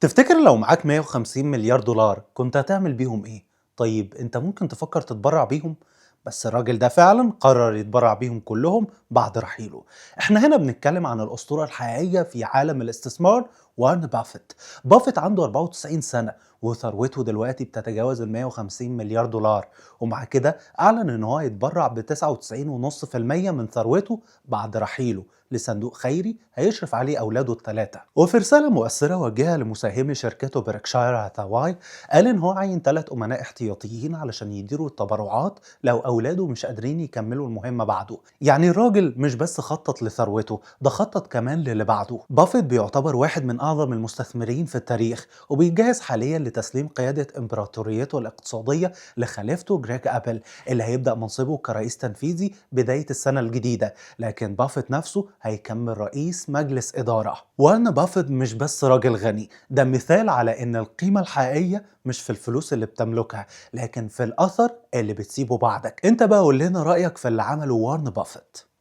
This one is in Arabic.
تفتكر لو معاك 150 مليار دولار كنت هتعمل بيهم ايه؟ طيب انت ممكن تفكر تتبرع بيهم؟ بس الراجل ده فعلا قرر يتبرع بيهم كلهم بعد رحيله. احنا هنا بنتكلم عن الأسطورة الحقيقية في عالم الاستثمار، وارن بافيت. بافيت عنده 94 سنة وثروته دلوقتي بتتجاوز ال 150 مليار دولار، ومع كده أعلن إن هو يتبرع ب 99.5% من ثروته بعد رحيله لصندوق خيري هيشرف عليه أولاده الثلاثة. وفي رسالة مؤثرة وجهها لمساهمي شركته بريكشاير هاثاواي، قال إن هو عين 3 أمناء احتياطيين علشان يديروا التبرعات لو أولاده مش قادرين يكملوا المهمة بعده. يعني الراجل مش بس خطط لثروته، ده خطط كمان للي بعده. بافيت بيعتبر واحد من أعظم المستثمرين في التاريخ، وبيجهز حاليا لتسليم قيادة إمبراطوريته الاقتصادية لخليفته جريج أبل، اللي هيبدأ منصبه كرئيس تنفيذي بداية السنة الجديدة. لكن بافيت نفسه هيكمل رئيس مجلس إدارة. وارن بافيت مش بس راجل غني، ده مثال على إن القيمة الحقيقية مش في الفلوس اللي بتملكها، لكن في الأثر اللي بتسيبه بعدك. انت بقى قول لنا رأيك في اللي عمله وارن بافيت.